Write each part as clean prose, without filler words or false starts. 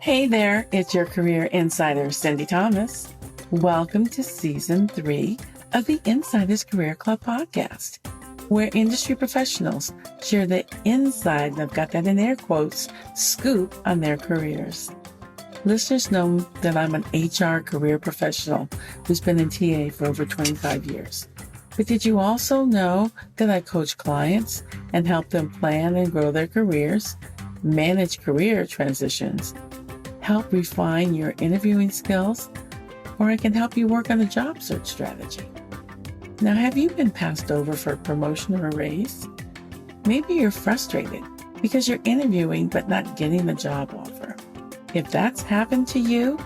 Hey there, it's your career insider, Cindy Thomas. Welcome to Season 3 of the Insiders Career Club podcast, where industry professionals share the inside, and I've got that in air quotes, scoop on their careers. Listeners know that I'm an HR career professional who's been in TA for over 25 years. But did you also know that I coach clients and help them plan and grow their careers, manage career transitions, help refine your interviewing skills, or I can help you work on a job search strategy? Now, have you been passed over for a promotion or a raise? Maybe you're frustrated because you're interviewing but not getting the job offer. If that's happened to you,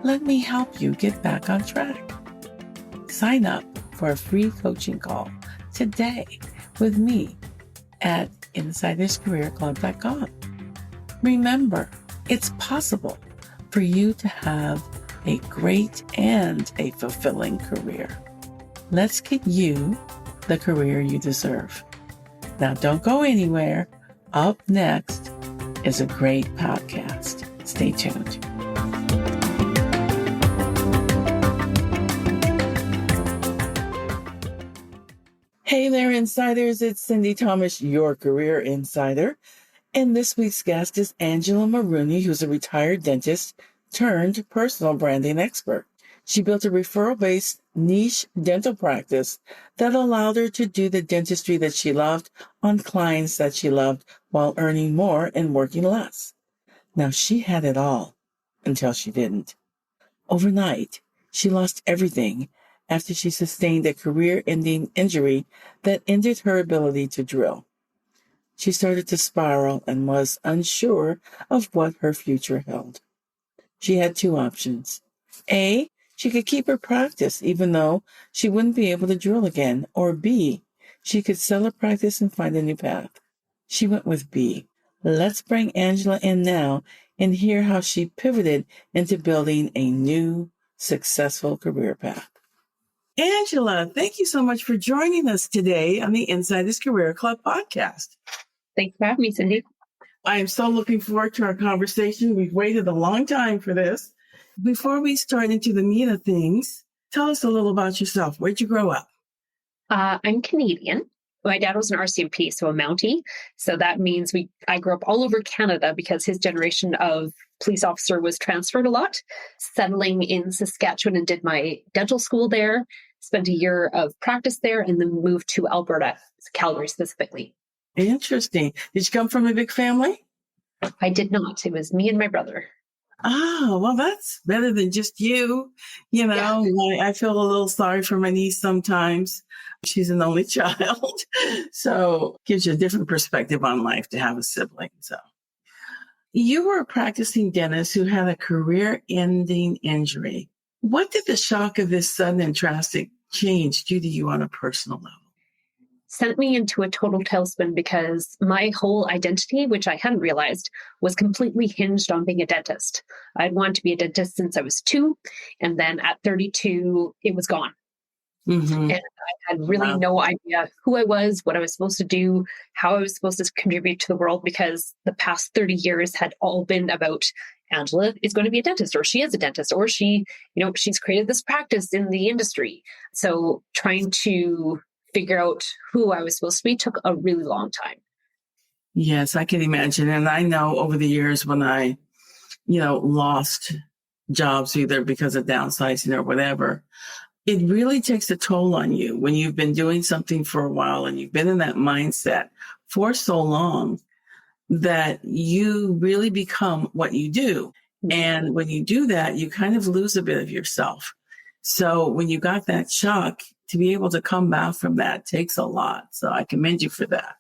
let me help you get back on track. Sign up for a free coaching call today with me at insiderscareerclub.com. Remember, it's possible for you to have a great and a fulfilling career. Let's get you the career you deserve. Now, don't go anywhere. Up next is a great podcast. Stay tuned. Hey there, insiders. It's Cindy Thomas, your career insider. And this week's guest is Angela Mulrooney, who's a retired dentist turned personal branding expert. She built a referral-based niche dental practice that allowed her to do the dentistry that she loved on clients that she loved while earning more and working less. Now, she had it all until she didn't. Overnight, she lost everything after she sustained a career-ending injury that ended her ability to drill. She started to spiral and was unsure of what her future held. She had two options. A, she could keep her practice even though she wouldn't be able to drill again. Or B, she could sell her practice and find a new path. She went with B. Let's bring Angela in now and hear how she pivoted into building a new, successful career path. Angela, thank you so much for joining us today on the Insiders Career Club podcast. Thanks for having me, Cindy. I am so looking forward to our conversation. We've waited a long time for this. Before we start into the meat of things, tell us a little about yourself. Where'd you grow up? I'm Canadian. My dad was an RCMP, so a Mountie. So that means I grew up all over Canada because his generation of police officer was transferred a lot, settling in Saskatchewan and did my dental school there, spent a year of practice there, and then moved to Alberta, Calgary specifically. Interesting. Did you come from a big family? I did not. It was me and my brother. Oh, well, that's better than just you. You know, yeah. I feel a little sorry for my niece sometimes. She's an only child. So it gives you a different perspective on life to have a sibling. So you were a practicing dentist who had a career-ending injury. What did the shock of this sudden and drastic change do to you on a personal level? Sent me into a total tailspin because my whole identity, which I hadn't realized, was completely hinged on being a dentist. I'd wanted to be a dentist since I was 2, and then at 32, it was gone. Mm-hmm. And I had really no idea who I was, what I was supposed to do, how I was supposed to contribute to the world, because the past 30 years had all been about Angela is going to be a dentist, or she is a dentist, or she's created this practice in the industry. So trying to figure out who I was supposed to be took a really long time. Yes, I can imagine. And I know over the years when I, lost jobs either because of downsizing or whatever, it really takes a toll on you when you've been doing something for a while and you've been in that mindset for so long that you really become what you do. And when you do that, you kind of lose a bit of yourself. So when you got that shock, to be able to come back from that takes a lot. So I commend you for that.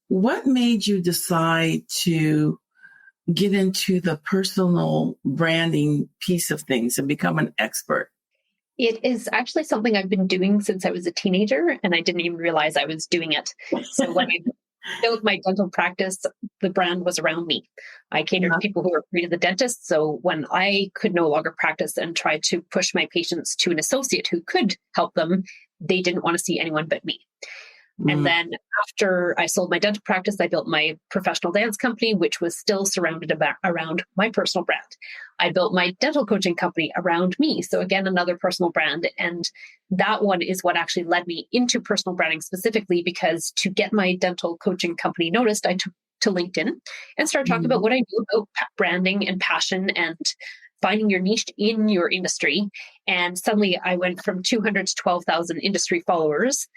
What made you decide to get into the personal branding piece of things and become an expert? It is actually something I've been doing since I was a teenager, and I didn't even realize I was doing it. So when I built my dental practice, the brand was around me. I catered to people who were pre to the dentist. So when I could no longer practice and try to push my patients to an associate who could help them, they didn't want to see anyone but me. And then after I sold my dental practice, I built my professional dance company, which was still surrounded around my personal brand. I built my dental coaching company around me. So again, another personal brand. And that one is what actually led me into personal branding specifically, because to get my dental coaching company noticed, I took to LinkedIn and started talking about what I knew about branding and passion and finding your niche in your industry. And suddenly I went from 200 to 12,000 industry followers.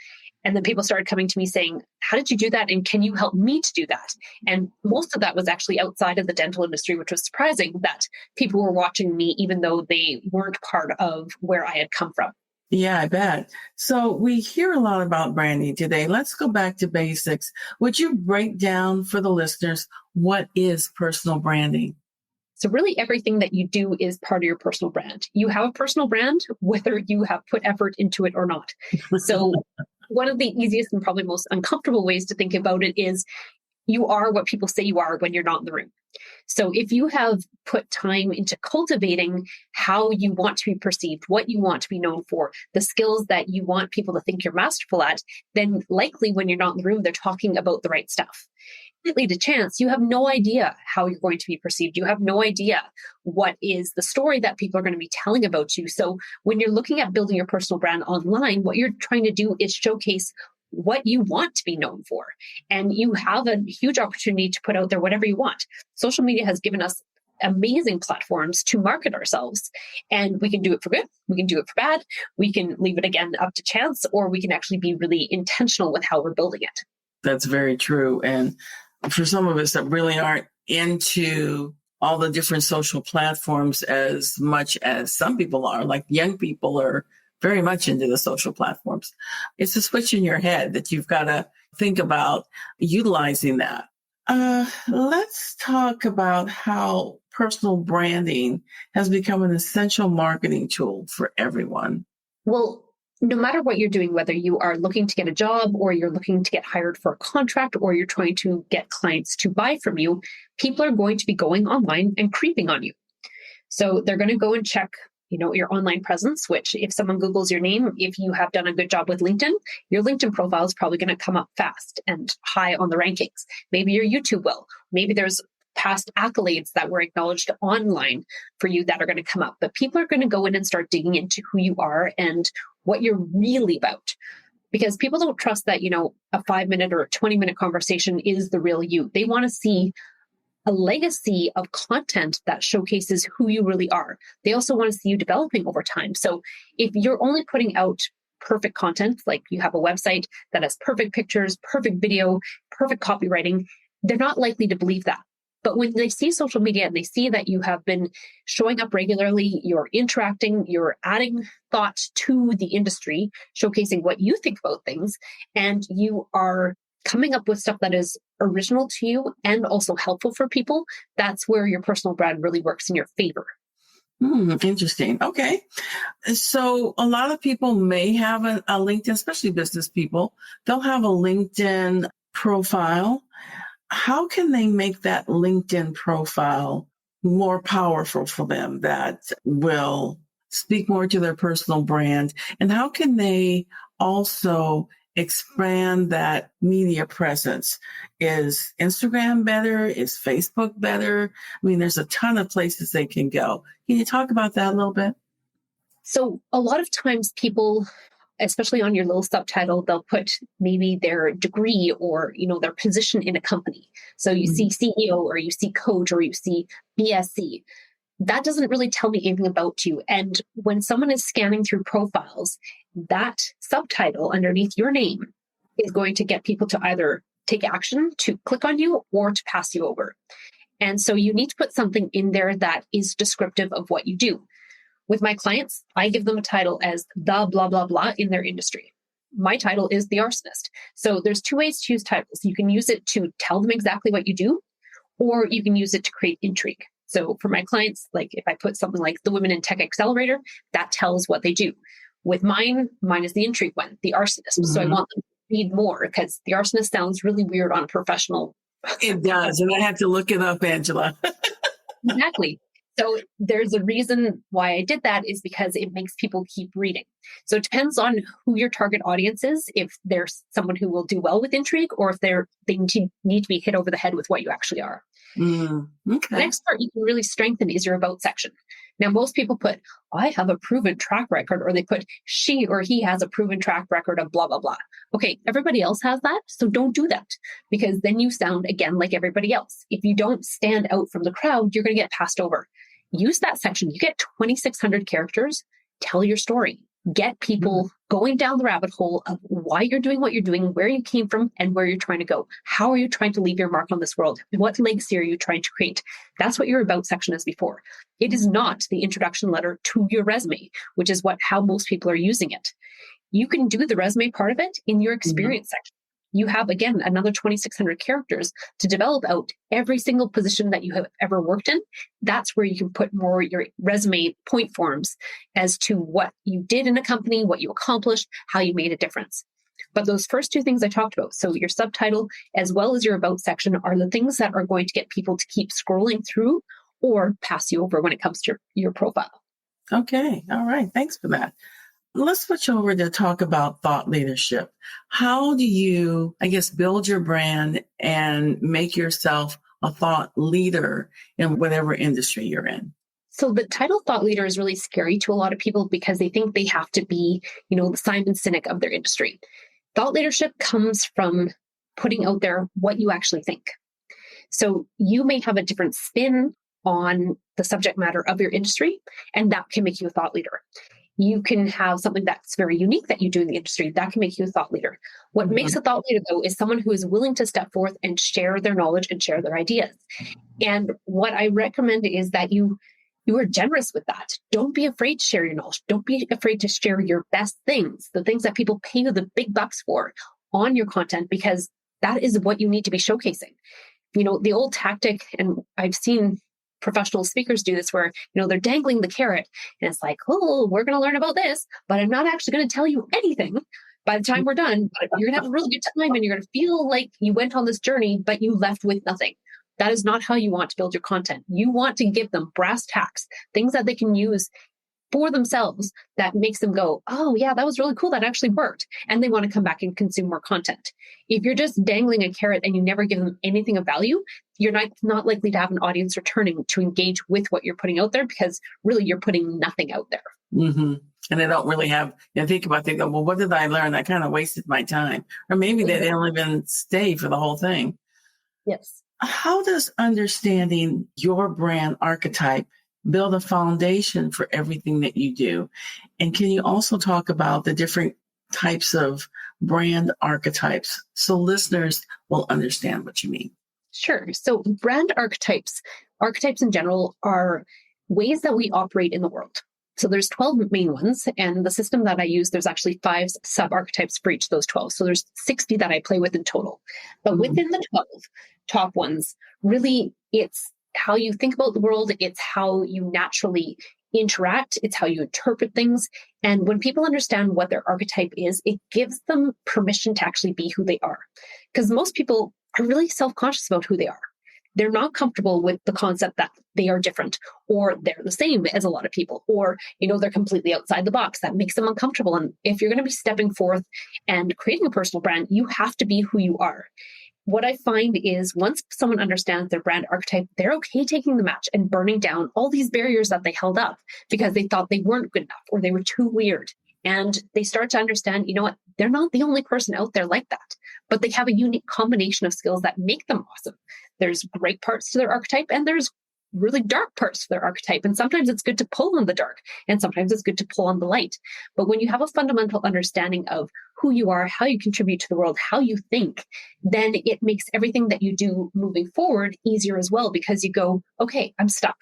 And then people started coming to me saying, how did you do that? And can you help me to do that? And most of that was actually outside of the dental industry, which was surprising that people were watching me, even though they weren't part of where I had come from. Yeah, I bet. So we hear a lot about branding today. Let's go back to basics. Would you break down for the listeners, what is personal branding? So really everything that you do is part of your personal brand. You have a personal brand, whether you have put effort into it or not. So one of the easiest and probably most uncomfortable ways to think about it is you are what people say you are when you're not in the room. So if you have put time into cultivating how you want to be perceived, what you want to be known for, the skills that you want people to think you're masterful at, then likely when you're not in the room, they're talking about the right stuff. Completely to chance, you have no idea how you're going to be perceived. You have no idea what is the story that people are going to be telling about you. So when you're looking at building your personal brand online, what you're trying to do is showcase what you want to be known for. And you have a huge opportunity to put out there whatever you want. Social media has given us amazing platforms to market ourselves. And we can do it for good. We can do it for bad. We can leave it again up to chance, or we can actually be really intentional with how we're building it. That's very true. And for some of us that really aren't into all the different social platforms as much as some people are, like young people are very much into the social platforms. It's a switch in your head that you've got to think about utilizing that. Let's talk about how personal branding has become an essential marketing tool for everyone. Well, no matter what you're doing, whether you are looking to get a job or you're looking to get hired for a contract or you're trying to get clients to buy from you, people are going to be going online and creeping on you. So they're going to go and check, your online presence, which if someone Googles your name, if you have done a good job with LinkedIn, your LinkedIn profile is probably going to come up fast and high on the rankings. Maybe your YouTube will. Maybe there's past accolades that were acknowledged online for you that are going to come up. But people are going to go in and start digging into who you are and what you're really about. Because people don't trust that, a 5-minute or a 20-minute conversation is the real you. They want to see a legacy of content that showcases who you really are. They also want to see you developing over time. So if you're only putting out perfect content, like you have a website that has perfect pictures, perfect video, perfect copywriting, they're not likely to believe that. But when they see social media and they see that you have been showing up regularly, you're interacting, you're adding thought to the industry, showcasing what you think about things, and you are coming up with stuff that is original to you and also helpful for people, that's where your personal brand really works in your favor. Interesting. Okay. So a lot of people may have a LinkedIn, especially business people, they'll have a LinkedIn profile. How can they make that LinkedIn profile more powerful for them that will speak more to their personal brand? And how can they also expand that media presence? Is Instagram better? Is Facebook better? I mean, there's a ton of places they can go. Can you talk about that a little bit? So a lot of times people, especially on your little subtitle, they'll put maybe their degree or, their position in a company. So you see CEO or you see coach or you see BSc. That doesn't really tell me anything about you. And when someone is scanning through profiles, that subtitle underneath your name is going to get people to either take action to click on you or to pass you over. And so you need to put something in there that is descriptive of what you do. With my clients, I give them a title as the blah, blah, blah in their industry. My title is the Arsonist. So there's 2 ways to use titles. You can use it to tell them exactly what you do, or you can use it to create intrigue. So for my clients, like if I put something like the Women in Tech Accelerator, that tells what they do. With mine is the intrigue one, the Arsonist. So I want them to read more because the Arsonist sounds really weird on a professional. It does. And I had to look it up, Angela. Exactly. So there's a reason why I did that is because it makes people keep reading. So it depends on who your target audience is, if there's someone who will do well with intrigue or if they need to be hit over the head with what you actually are. Okay. The next part you can really strengthen is your about section. Now, most people put, I have a proven track record, or they put, she or he has a proven track record of blah, blah, blah. Okay, everybody else has that, so don't do that, because then you sound, again, like everybody else. If you don't stand out from the crowd, you're going to get passed over. Use that section. You get 2,600 characters, tell your story. Get people going down the rabbit hole of why you're doing what you're doing, where you came from, and where you're trying to go. How are you trying to leave your mark on this world? What legacy are you trying to create? That's what your about section is before. It is not the introduction letter to your resume, which is how most people are using it. You can do the resume part of it in your experience section. You have, again, another 2,600 characters to develop out every single position that you have ever worked in. That's where you can put more your resume point forms as to what you did in a company, what you accomplished, how you made a difference. But those first two things I talked about, so your subtitle as well as your about section, are the things that are going to get people to keep scrolling through or pass you over when it comes to your profile. Okay. All right. Thanks for that. Let's switch over to talk about thought leadership. How do you, build your brand and make yourself a thought leader in whatever industry you're in? So the title thought leader is really scary to a lot of people because they think they have to be, the Simon Sinek of their industry. Thought leadership comes from putting out there what you actually think. So you may have a different spin on the subject matter of your industry, and that can make you a thought leader. You can have something that's very unique that you do in the industry. That can make you a thought leader. What makes a thought leader, though, is someone who is willing to step forth and share their knowledge and share their ideas. And what I recommend is that you are generous with that. Don't be afraid to share your knowledge. Don't be afraid to share your best things, the things that people pay you the big bucks for on your content, because that is what you need to be showcasing. The old tactic, and I've seen professional speakers do this where, they're dangling the carrot and it's like, oh, we're going to learn about this, but I'm not actually going to tell you anything by the time we're done. But you're going to have a really good time and you're going to feel like you went on this journey, but you left with nothing. That is not how you want to build your content. You want to give them brass tacks, things that they can use for themselves that makes them go, oh yeah, that was really cool. That actually worked. And they want to come back and consume more content. If you're just dangling a carrot and you never give them anything of value, you're not likely to have an audience returning to engage with what you're putting out there, because really you're putting nothing out there. Mm-hmm. And they don't really have, think about, they go, well, what did I learn? I kind of wasted my time. Or maybe they don't even stay for the whole thing. Yes. How does understanding your brand archetype build a foundation for everything that you do? And can you also talk about the different types of brand archetypes so listeners will understand what you mean? Sure. So brand archetypes in general, are ways that we operate in the world. So there's 12 main ones, and the system that I use, there's actually 5 sub-archetypes for each of those 12. So there's 60 that I play with in total. But within the 12 top ones, really it's how you think about the world. It's how you naturally interact. It's how you interpret things. And when people understand what their archetype is, it gives them permission to actually be who they are. Because most people are really self-conscious about who they are. They're not comfortable with the concept that they are different, or they're the same as a lot of people, or, they're completely outside the box. That makes them uncomfortable. And if you're going to be stepping forth and creating a personal brand, you have to be who you are. What I find is once someone understands their brand archetype, they're okay taking the match and burning down all these barriers that they held up because they thought they weren't good enough or they were too weird. And they start to understand, they're not the only person out there like that, but they have a unique combination of skills that make them awesome. There's great parts to their archetype and there's really dark parts to their archetype. And sometimes it's good to pull on the dark and sometimes it's good to pull on the light. But when you have a fundamental understanding of who you are, how you contribute to the world, how you think, then it makes everything that you do moving forward easier as well, because you go, okay, I'm stuck.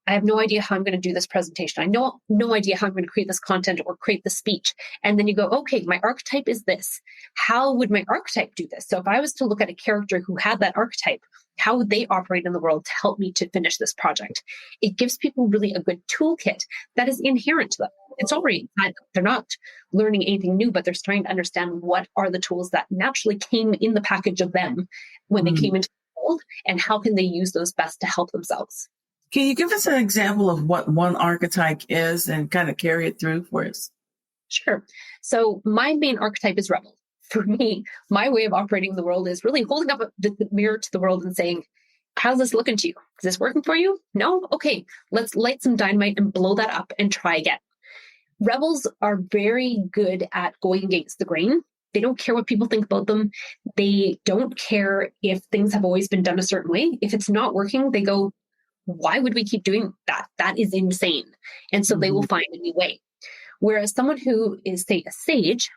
I have no idea how I'm going to do this presentation. I know no idea how I'm going to create this content or create the speech. And then you go, okay, my archetype is this. How would my archetype do this? So if I was to look at a character who had that archetype, how would they operate in the world to help me to finish this project? It gives people really a good toolkit that is inherent to them. It's already, they're not learning anything new, but they're starting to understand what are the tools that naturally came in the package of them when they came into the world, and how can they use those best to help themselves. Can you give us an example of what one archetype is and kind of carry it through for us? Sure. So my main archetype is rebel. For me, my way of operating the world is really holding up the mirror to the world and saying, how's this looking to you? Is this working for you? No? Okay, let's light some dynamite and blow that up and try again. Rebels are very good at going against the grain. They don't care what people think about them. They don't care if things have always been done a certain way. If it's not working, they go, why would we keep doing that? That is insane. And so they will find a new way. Whereas someone who is, say, a sage,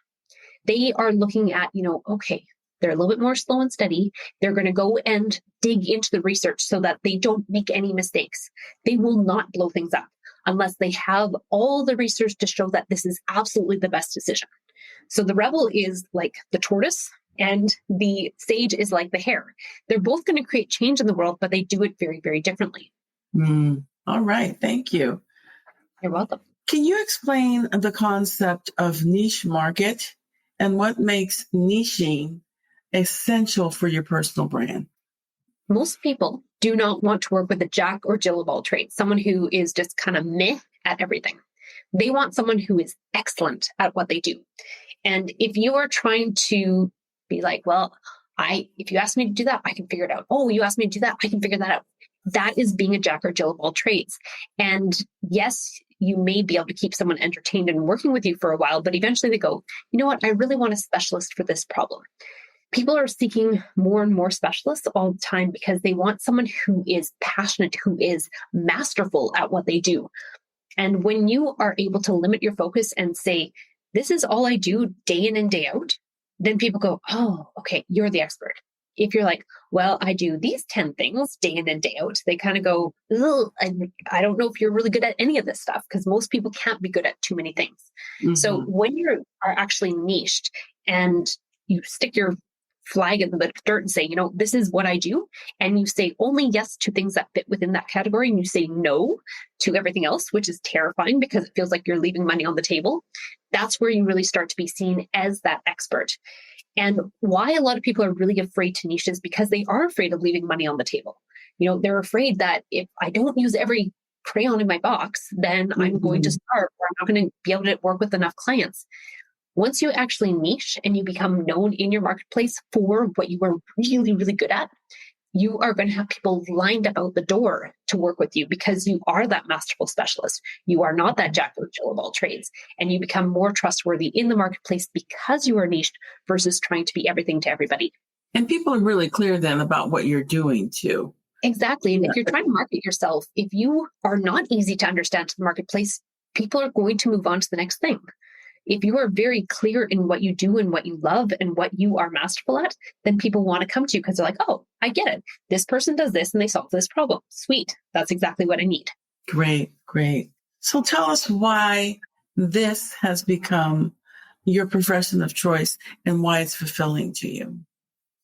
they are looking at, okay, they're a little bit more slow and steady. They're going to go and dig into the research so that they don't make any mistakes. They will not blow things up unless they have all the research to show that this is absolutely the best decision. So the rebel is like the tortoise and the sage is like the hare. They're both going to create change in the world, but they do it very, very differently. All right. Thank you. You're welcome. Can you explain the concept of niche market and what makes niching essential for your personal brand? Most people do not want to work with a Jack or Jill of all trades, someone who is just kind of meh at everything. They want someone who is excellent at what they do. And if you are trying to be like, well, if you ask me to do that, I can figure it out. Oh, you asked me to do that, I can figure that out. That is being a Jack or Jill of all trades. And yes, you may be able to keep someone entertained and working with you for a while, but eventually they go, you know what, I really want a specialist for this problem. People are seeking more and more specialists all the time because they want someone who is passionate, who is masterful at what they do. And when you are able to limit your focus and say, this is all I do day in and day out, then people go, oh, okay, you're the expert. If you're like, well, I do these 10 things day in and day out, they kind of go, I don't know if you're really good at any of this stuff because most people can't be good at too many things. So when you are actually niched and you stick your flag in the dirt and say, this is what I do. And you say only yes to things that fit within that category. And you say no to everything else, which is terrifying because it feels like you're leaving money on the table. That's where you really start to be seen as that expert. And why a lot of people are really afraid to niche is because they are afraid of leaving money on the table. They're afraid that if I don't use every crayon in my box, then I'm going to starve or I'm not going to be able to work with enough clients. Once you actually niche and you become known in your marketplace for what you are really, really good at, you are going to have people lined up out the door to work with you because you are that masterful specialist. You are not that Jack or Jill of all trades. And you become more trustworthy in the marketplace because you are niched versus trying to be everything to everybody. And people are really clear then about what you're doing too. Exactly. And if you're trying to market yourself, if you are not easy to understand to the marketplace, people are going to move on to the next thing. If you are very clear in what you do and what you love and what you are masterful at, then people want to come to you because they're like, oh, I get it. This person does this and they solve this problem. Sweet. That's exactly what I need. Great, great. So tell us why this has become your profession of choice and why it's fulfilling to you.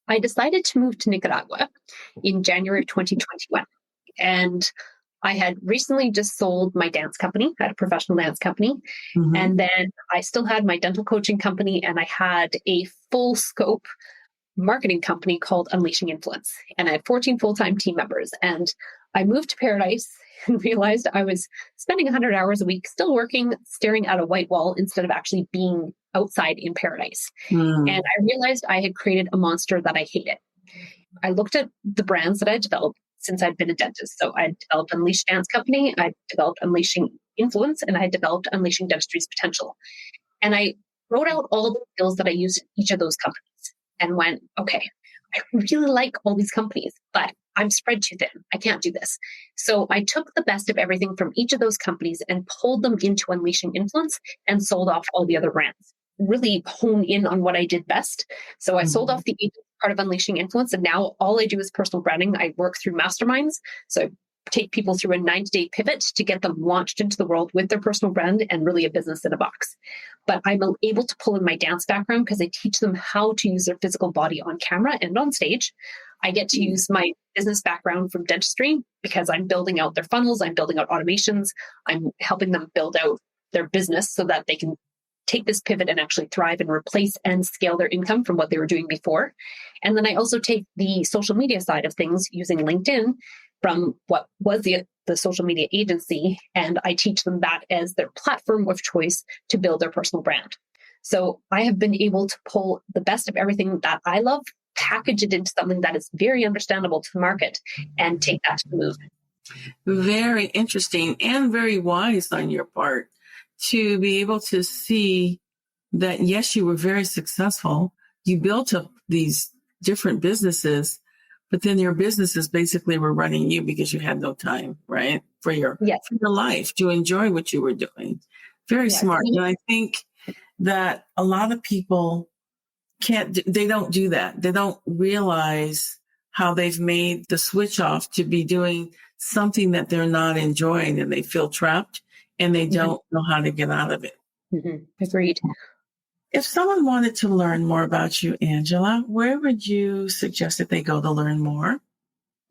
I decided to move to Nicaragua in January of 2021. And I had recently just sold my dance company. I had a professional dance company. And then I still had my dental coaching company and I had a full scope marketing company called Unleashing Influence. And I had 14 full-time team members. And I moved to Paradise and realized I was spending 100 hours a week still working, staring at a white wall instead of actually being outside in Paradise. And I realized I had created a monster that I hated. I looked at the brands that I developed since I'd been a dentist. So I developed Unleash Dance Company, I developed Unleashing Influence, and I developed Unleashing Dentistry's Potential. And I wrote out all the skills that I used in each of those companies and went, okay, I really like all these companies, but I'm spread too thin. I can't do this. So I took the best of everything from each of those companies and pulled them into Unleashing Influence and sold off all the other brands. Really hone in on what I did best. So I sold off the agent part of Unleashing Influence. And now all I do is personal branding. I work through masterminds. So I take people through a 90-day pivot to get them launched into the world with their personal brand and really a business in a box. But I'm able to pull in my dance background because I teach them how to use their physical body on camera and on stage. I get to use my business background from dentistry because I'm building out their funnels. I'm building out automations. I'm helping them build out their business so that they can take this pivot and actually thrive and replace and scale their income from what they were doing before. And then I also take the social media side of things using LinkedIn from what was the the social media agency, and I teach them that as their platform of choice to build their personal brand. So I have been able to pull the best of everything that I love, package it into something that is very understandable to the market, and take that to the move. Very interesting and very wise on your part to be able to see that, yes, you were very successful. You built up these different businesses, but then your businesses basically were running you because you had no time, right? For your life to enjoy what you were doing. Very smart. And I think that a lot of people they don't do that. They don't realize how they've made the switch off to be doing something that they're not enjoying, and they feel trapped and they don't know how to get out of it. Agreed. If someone wanted to learn more about you, Angela, where would you suggest that they go to learn more?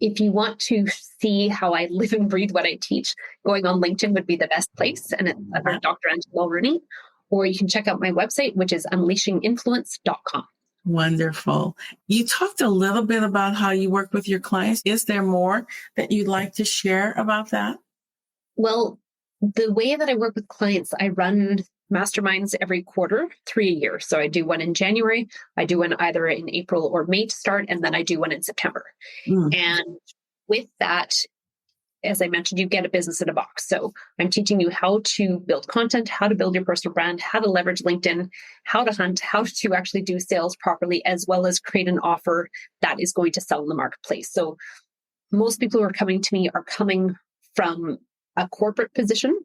If you want to see how I live and breathe what I teach, going on LinkedIn would be the best place. And it's under Dr. Mulrooney. Or you can check out my website, which is unleashinginfluence.com. Wonderful. You talked a little bit about how you work with your clients. Is there more that you'd like to share about that? Well, the way that I work with clients, I run masterminds every quarter, 3 a year. So I do one in January, I do one either in April or May to start, and then I do one in September. And with that, as I mentioned, you get a business in a box. So I'm teaching you how to build content, how to build your personal brand, how to leverage LinkedIn, how to hunt, how to actually do sales properly, as well as create an offer that is going to sell in the marketplace. So most people who are coming to me are coming from a corporate position.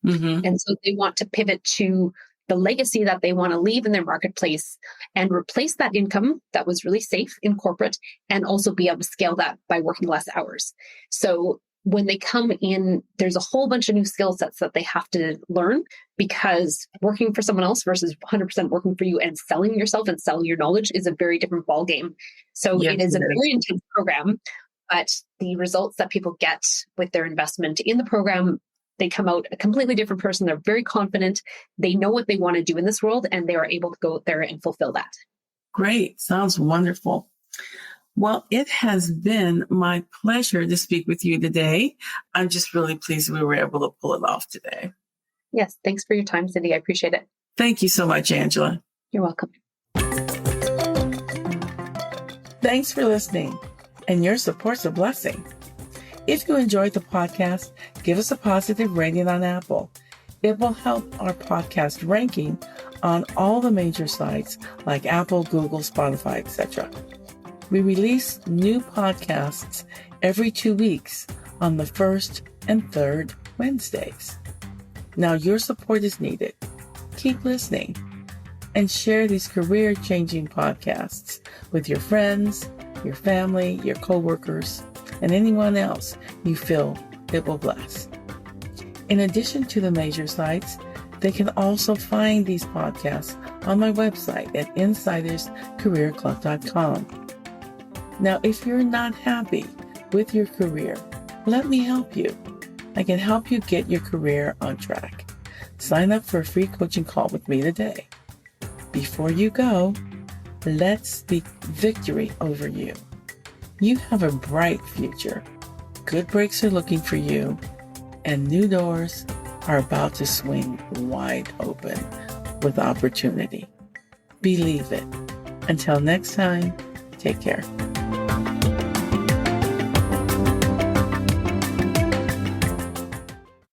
And so they want to pivot to the legacy that they want to leave in their marketplace and replace that income that was really safe in corporate, and also be able to scale that by working less hours. So when they come in, there's a whole bunch of new skill sets that they have to learn, because working for someone else versus 100% working for you and selling yourself and selling your knowledge is a very different ballgame. So it is a very intense program, but the results that people get with their investment in the program, they come out a completely different person. They're very confident. They know what they want to do in this world, and they are able to go out there and fulfill that. Great. Sounds wonderful. Well, it has been my pleasure to speak with you today. I'm just really pleased we were able to pull it off today. Yes. Thanks for your time, Cindy. I appreciate it. Thank you so much, Angela. You're welcome. Thanks for listening, and your support's a blessing. If you enjoyed the podcast, give us a positive rating on Apple. It will help our podcast ranking on all the major sites like Apple, Google, Spotify, etc. We release new podcasts every 2 weeks on the first and third Wednesdays. Now your support is needed. Keep listening and share these career-changing podcasts with your friends, your family, your coworkers, and anyone else you feel it will bless. In addition to the major sites, they can also find these podcasts on my website at insiderscareerclub.com. Now, if you're not happy with your career, let me help you. I can help you get your career on track. Sign up for a free coaching call with me today. Before you go, let's speak victory over you. You have a bright future. Good breaks are looking for you, and new doors are about to swing wide open with opportunity. Believe it. Until next time, take care.